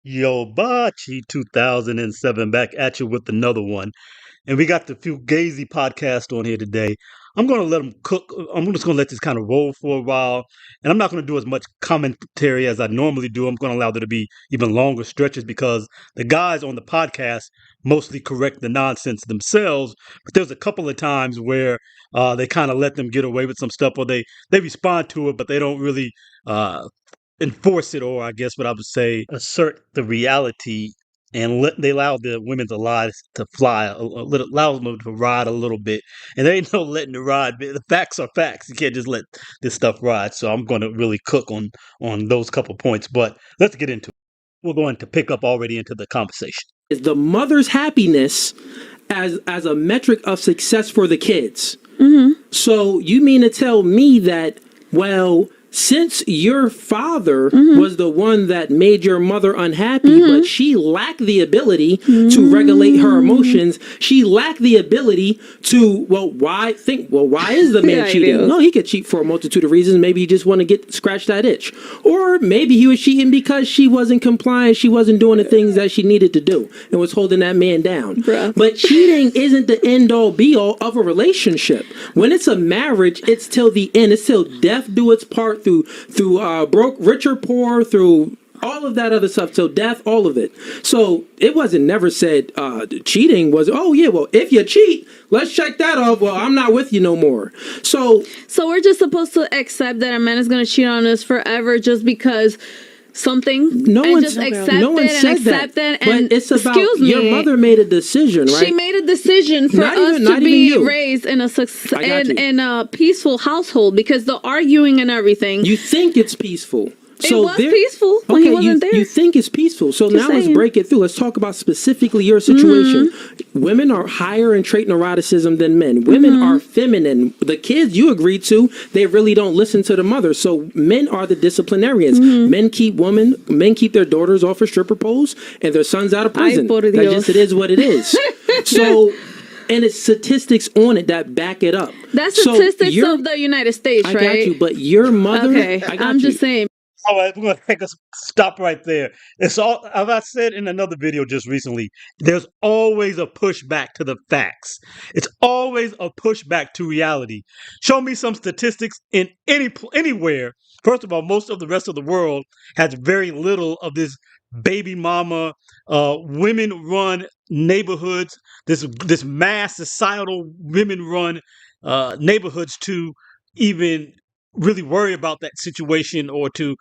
Yo, Bachi 2007 back at you with another one. And we got the Fugazi podcast on here today. I'm going to let them cook. I'm just going to let this kind of roll for a while. And I'm not going to do as much commentary as I normally do. I'm going to allow there to be even longer stretches because the guys on the podcast mostly correct the nonsense themselves. But there's a couple of times where they kind of let them get away with some stuff or they respond to it, but they don't really uh, enforce it, or I guess what I would say, assert the reality and they allow the women's lives to fly a little, allow them to ride a little bit. And there ain't no letting it ride. The facts are facts. You can't just let this stuff ride. So I'm going to really cook on those couple points. But let's get into it. We're going to pick up already into the conversation. Is the mother's happiness as a metric of success for the kids. So you mean to tell me that, well, since your father was the one that made your mother unhappy, but she lacked the ability to regulate her emotions, she lacked the ability to, why is the man cheating? No, he could cheat for a multitude of reasons. Maybe he just want to scratch that itch. Or maybe he was cheating because she wasn't compliant, she wasn't doing the things that she needed to do and was holding that man down. But cheating isn't the end all be all of a relationship. When it's a marriage, it's till the end. It's till death do its part, through broke, rich or poor, through all of that other stuff, till death, all of it. So it wasn't never said cheating was, oh yeah, well, if you cheat, let's check that off. Well, I'm not with you no more. So we're just supposed to accept that a man is going to cheat on us forever just because something, no and one just accept it. But it's about your mother made a decision, right? She made a decision for us to be raised in a peaceful household, because the arguing and everything. You think it's peaceful. So it was peaceful when he wasn't there. You think it's peaceful. So now let's break it through. Let's talk about specifically your situation. Women are higher in trait neuroticism than men. Women are feminine. The kids you agreed to, they really don't listen to the mother. So men are the disciplinarians. Men keep their daughters off of stripper poles and their sons out of prison. It is what it is. So, and it's statistics on it that back it up. That's statistics of the United States, right? I got you, but your mother... Okay, I'm just saying. All right, we're going to take a stop right there. It's all, as I said in another video just recently, there's always a pushback to the facts. It's always a pushback to reality. Show me some statistics in anywhere. First of all, most of the rest of the world has very little of this baby mama, women-run neighborhoods, this mass societal women-run neighborhoods to even really worry about that situation or to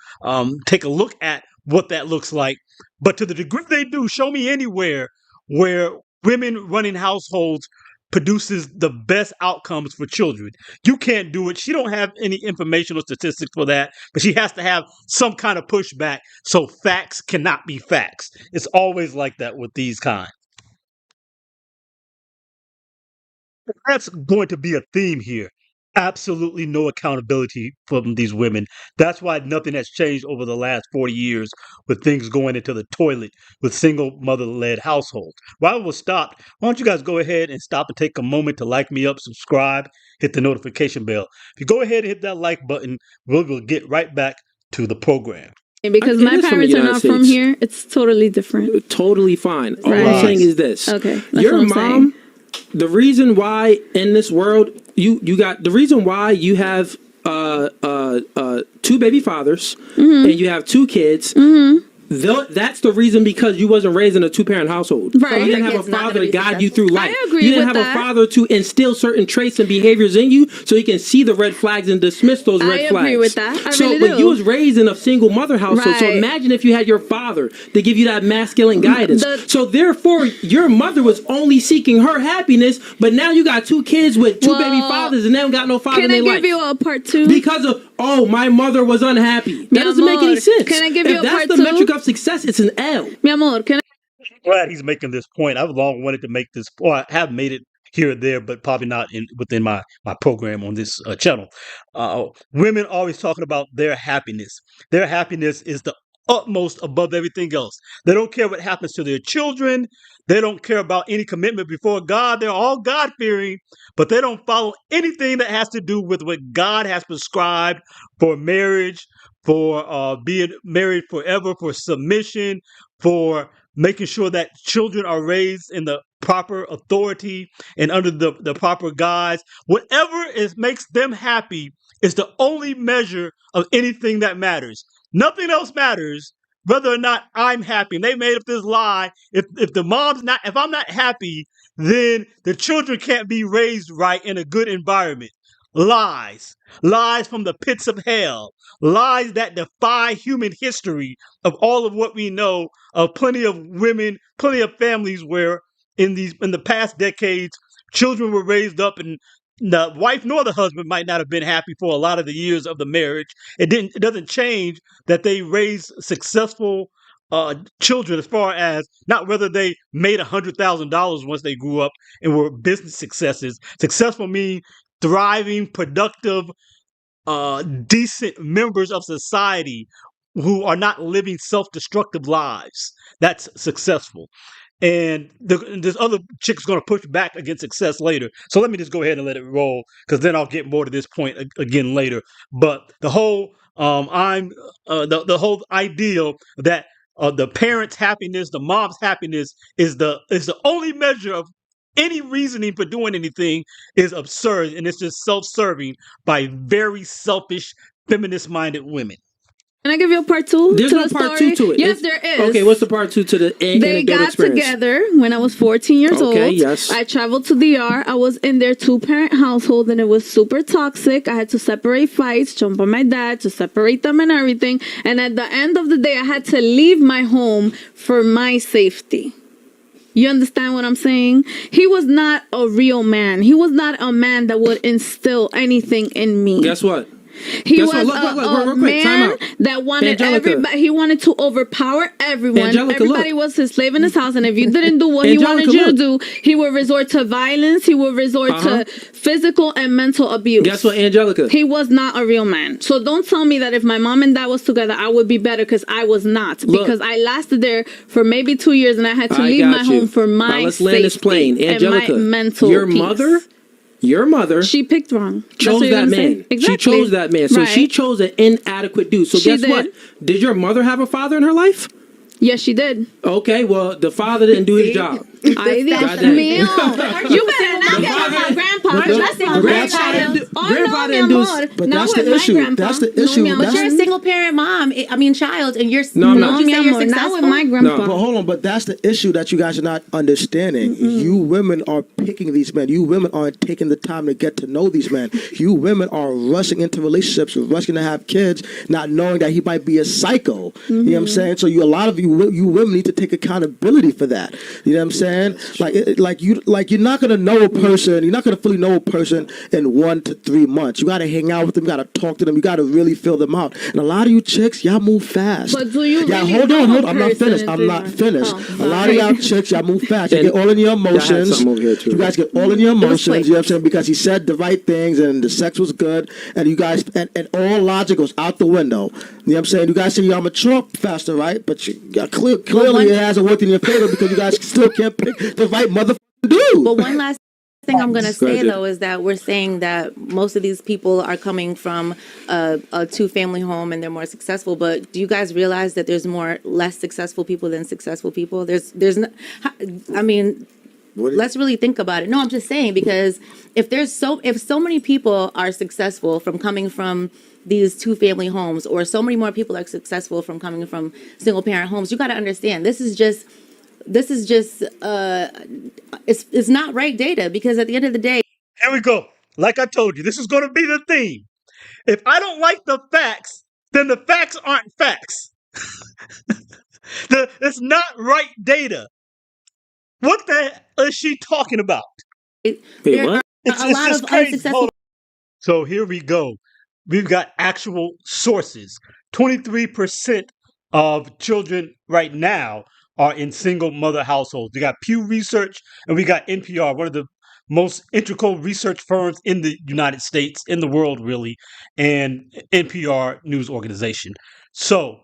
take a look at what that looks like. But to the degree they do, show me anywhere where women running households produces the best outcomes for children. You can't do it. She don't have any information or statistics for that, but she has to have some kind of pushback, so facts cannot be facts. It's always like that with these kinds. That's going to be a theme here. Absolutely no accountability from these women. That's why nothing has changed over the last 40 years with things going into the toilet with single mother-led households. While we're stopped, why don't you guys go ahead and stop and take a moment to like me up, subscribe, hit the notification bell. If you go ahead and hit that like button, we'll get right back to the program. Because my parents are not from here, it's totally different. Totally fine. All I'm saying is this. Okay, your mom... The reason why in this world you got the reason why you have two baby fathers and you have two kids. That's the reason, because you wasn't raised in a two-parent household. Right. You didn't have a father to guide you through life. I agree you didn't with have a father to instill certain traits and behaviors in you so you can see the red flags and dismiss those red flags. I agree with that. But you was raised in a single mother household. Right. So imagine if you had your father to give you that masculine guidance. So therefore, your mother was only seeking her happiness, but now you got two kids with two baby fathers and they don't got no father in their life. Can I give you a part two? Because of, my mother was unhappy. That doesn't make any sense. Can I give you a part two? If that's the metric of success, it's an L. Mi amor, can I? I'm glad he's making this point. I've long wanted to make this, or I have made it here or there, but probably not within my program on this channel. Women always talking about their happiness. Their happiness is the utmost above everything else. They don't care what happens to their children. They don't care about any commitment before God. They're all God-fearing, but they don't follow anything that has to do with what God has prescribed for marriage, for being married forever, for submission, for making sure that children are raised in the proper authority and under the proper guise. Whatever makes them happy is the only measure of anything that matters. Nothing else matters whether or not I'm happy. And they made up this lie. If the mom's not, if I'm not happy, then the children can't be raised right in a good environment. Lies. Lies from the pits of hell. Lies that defy human history of all of what we know of plenty of women, plenty of families where in the past decades, children were raised up and the wife nor the husband might not have been happy for a lot of the years of the marriage. It doesn't change that they raised successful children as far as not whether they made $100,000 once they grew up and were business successes. Successful mean thriving, productive, decent members of society who are not living self-destructive lives. That's successful. And this other chick's going to push back against success later. So let me just go ahead and let it roll, because then I'll get more to this point again later. But the whole the whole ideal that the parents' happiness, the mom's happiness is the only measure of any reasoning for doing anything is absurd, and it's just self-serving by very selfish, feminist-minded women. Can I give you a part two? There's no part two to it. Yes, there is. Okay, what's the part two to the They got together when I was 14 years old. Okay, yes. I traveled to DR. I was in their 2-parent household, and it was super toxic. I had to separate fights, jump on my dad to separate them and everything. And at the end of the day, I had to leave my home for my safety. You understand what I'm saying? He was not a real man. He was not a man that would instill anything in me. Guess what? He was a man that wanted everybody. He wanted to overpower everyone. Everybody was his slave in his house, and if you didn't do what he wanted you to do, he would resort to violence. He would resort to physical and mental abuse. Guess what, Angelica? He was not a real man. So don't tell me that if my mom and dad was together, I would be better, because I was not. Because I lasted there for maybe 2 years, and I had to leave my home for my let's land this plane. Angelica, and my mental peace. Your mother, she picked wrong. Chose that man. Exactly. She chose that man. So she chose an inadequate dude. So guess what? Did your mother have a father in her life? Yes, she did. Okay, well, the father didn't do his job. Ay, Dios mío. You better not get on my grandpa. Grandpa didn't do. But that's the issue. That's the issue. But you're a single parent mom. Child, and you're not with my grandpa. But hold on. But that's the issue that you guys are not understanding. You women are picking these men. You women aren't taking the time to get to know these men. You women are rushing into relationships, rushing to have kids, not knowing that he might be a psycho. You know what I'm saying? So a lot of you women need to take accountability for that. You know what I'm saying? You're not gonna know a person. You're not gonna fully know a person in 1 to 3 months. You gotta hang out with them. You gotta talk to them. You gotta really feel them out. And a lot of you chicks, y'all move fast. But do you? Yeah, hold on. I'm not finished. A lot of y'all chicks, y'all move fast. You get all in your emotions. You guys get all in your emotions. You know what I'm saying? Because he said the right things and the sex was good, and you guys and all logic goes out the window. You know what I'm saying? You guys say y'all mature faster, right? But clearly it hasn't worked in your favor, because you guys still can't pick the right motherfucking dude. But one last thing I'm going to say, though, is that we're saying that most of these people are coming from a 2-family home and they're more successful. But do you guys realize that there's less successful people than successful people? Let's really think about it. No, I'm just saying, because if so many people are successful from coming from these 2-family homes, or so many more people are successful from coming from single parent homes, you got to understand this is just it's not right data, because at the end of the day. Here we go. Like I told you, this is going to be the theme. If I don't like the facts, then the facts aren't facts. It's not right data. What the hell is she talking about? What? It's just crazy. So here we go. We've got actual sources. 23% of children right now are in single mother households. We got Pew Research and we got NPR, one of the most integral research firms in the United States, in the world really, and NPR news organization. So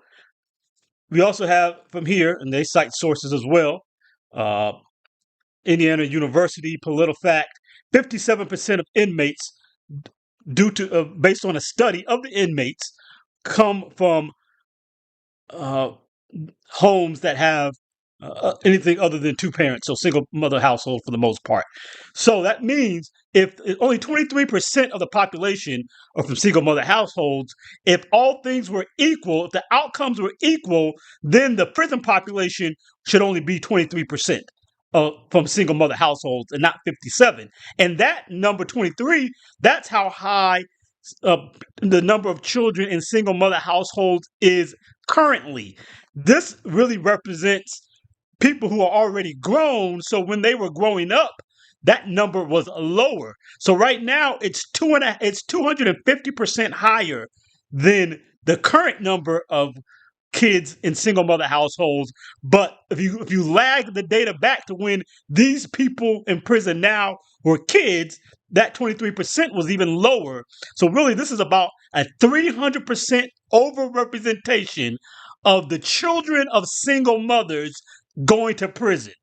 we also have from here, and they cite sources as well, Indiana University, PolitiFact, 57% of inmates, based on a study of the inmates, come from homes that have anything other than two parents, so single mother household for the most part. So that means if only 23% of the population are from single mother households, if all things were equal, if the outcomes were equal, then the prison population should only be 23%. From single mother households and not 57. And that number 23, that's how high uh, the number of children in single mother households is currently. This really represents people who are already grown. So when they were growing up, that number was lower. So right now it's 250% higher than the current number of kids in single mother households. But if you lag the data back to when these people in prison now were kids, that 23% was even lower. So really, this is about a 300% overrepresentation of the children of single mothers going to prison.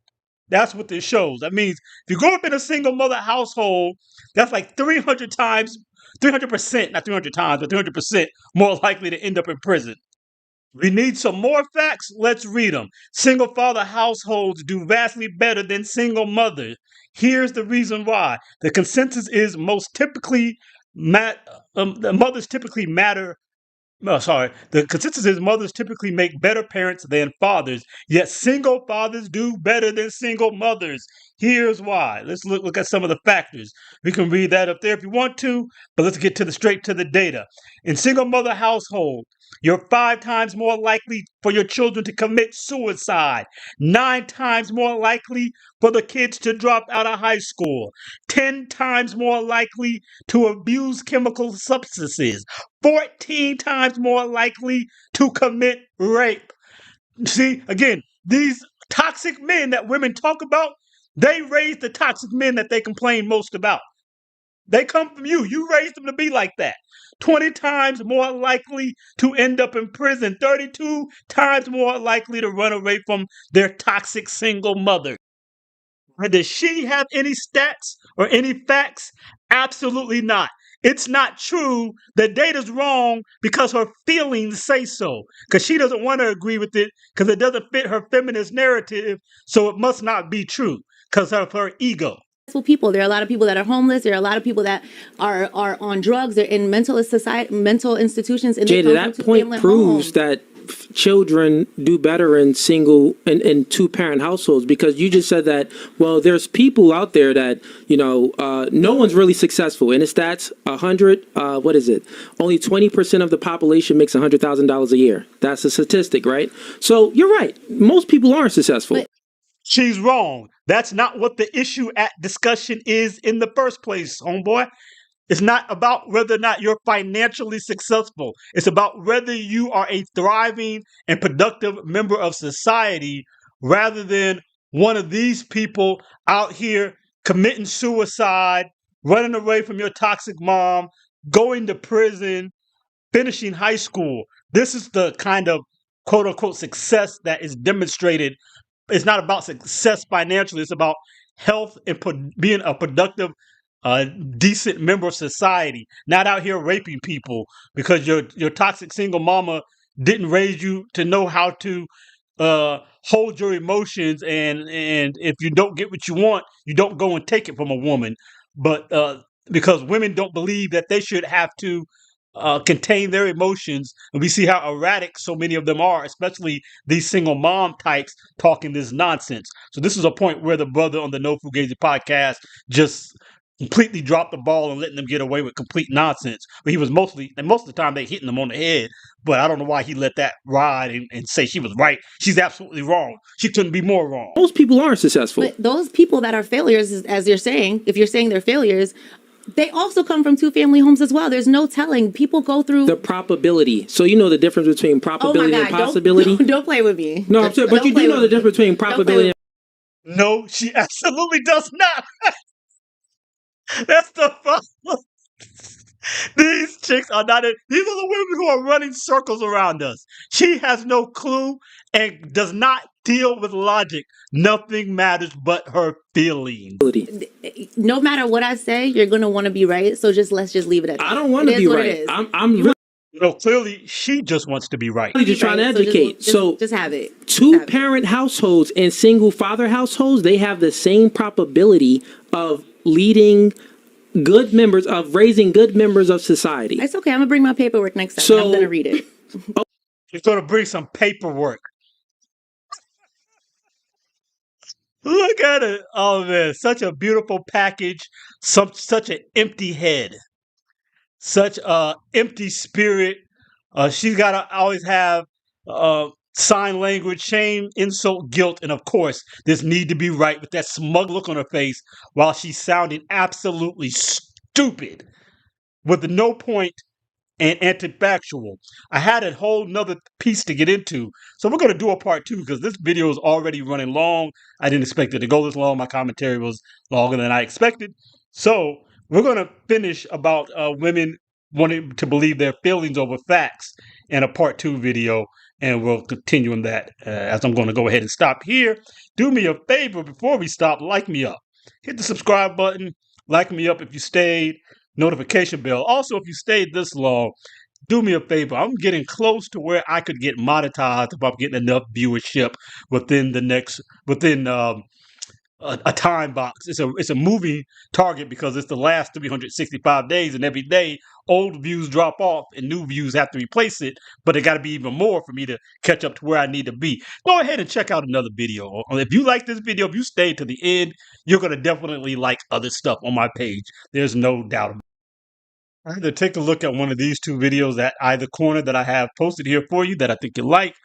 That's what this shows. That means if you grow up in a single mother household, that's like 300 times, 300%, not 300 times, but 300% more likely to end up in prison. We need some more facts. Let's read them. Single father households do vastly better than single mothers. Here's the reason why. The consensus is the mothers typically matter. No, sorry. The consensus is mothers typically make better parents than fathers, yet single fathers do better than single mothers. Here's why. Let's look at some of the factors. We can read that up there if you want to, but let's get straight to the data. In single mother household, you're 5 times more likely for your children to commit suicide, 9 times more likely for the kids to drop out of high school, 10 times more likely to abuse chemical substances, 14 times more likely to commit rape. See, again, these toxic men that women talk about, they raise the toxic men that they complain most about. They come from you. You raised them to be like that. 20 times more likely to end up in prison. 32 times more likely to run away from their toxic single mother. And does she have any stats or any facts? Absolutely not. It's not true. The data's wrong because her feelings say so. Because she doesn't want to agree with it because it doesn't fit her feminist narrative. So it must not be true because of her ego. People. There are a lot of people that are homeless. There are a lot of people that are on drugs. They're in mental institutions. And Jada, that point proves that children do better in two parent households, because you just said that, well, there's people out there that, no one's really successful. And it's stats, 100, what is it? Only 20% of the population makes $100,000 a year. That's a statistic, right? So you're right. Most people aren't successful. She's wrong. That's not what the issue at discussion is in the first place, homeboy. It's not about whether or not you're financially successful. It's about whether you are a thriving and productive member of society rather than one of these people out here committing suicide, running away from your toxic mom, going to prison, finishing high school. This is the kind of quote unquote success that is demonstrated. It's not about success financially. It's about health and being a productive, decent member of society. Not out here raping people because your toxic single mama didn't raise you to know how to hold your emotions. And if you don't get what you want, you don't go and take it from a woman. But because women don't believe that they should have to contain their emotions, and we see how erratic so many of them are, especially these single mom types talking this nonsense. So this is a point where the brother on the No Fugazi podcast just completely dropped the ball and letting them get away with complete nonsense. But he was most of the time they hitting them on the head. But I don't know why he let that ride and say she was right. She's absolutely wrong. She couldn't be more wrong. Most people aren't successful. But those people that are failures, as you're saying, if you're saying they're failures, they also come from two-family homes as well. There's no telling. People go through the probability. So you know the difference between probability and possibility? Don't play with me. No, I'm sorry, but you do know the difference between probability and... No, she absolutely does not. That's the problem. These chicks are not. These are the women who are running circles around us. She has no clue and does not deal with logic. Nothing matters but her feelings. No matter what I say, you're gonna want to be right. So let's just leave it at that. I don't want to be right. I'm really Clearly she just wants to be right. Really just trying to Right, educate. So just have it. two parent households and single father households, they have the same probability of leading good members, of raising good members of society. It's okay. I'm gonna bring my paperwork next time. So- I'm gonna read it. She's going to bring some paperwork. Look at it. Oh man, such a beautiful package. Such an empty head. Such a empty spirit. She's got to always have sign language, shame, insult, guilt, and of course, this need to be right with that smug look on her face while she's sounding absolutely stupid with no point and anti-factual. I had a whole nother piece to get into. So we're going to do a part 2 because this video is already running long. I didn't expect it to go this long. My commentary was longer than I expected. So we're going to finish about women wanting to believe their feelings over facts in a part 2 video. And we'll continue in that as I'm going to go ahead and stop here. Do me a favor before we stop, like me up. Hit the subscribe button. Like me up if you stayed. Notification bell. Also, if you stayed this long, do me a favor. I'm getting close to where I could get monetized if I'm getting enough viewership within a time box. It's a moving target because it's the last 365 days, and every day old views drop off and new views have to replace it. But it got to be even more for me to catch up to where I need to be. Go ahead and check out another video. If you like this video, if you stayed to the end, you're gonna definitely like other stuff on my page. There's no doubt about it. Either take a look at one of these 2 videos at either corner that I have posted here for you that I think you like,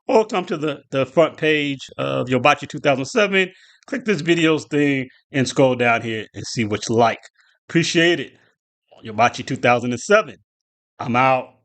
or come to the front page of Yobachi 2007, click this videos thing, and scroll down here and see what you like. Appreciate it. Yobachi 2007. I'm out.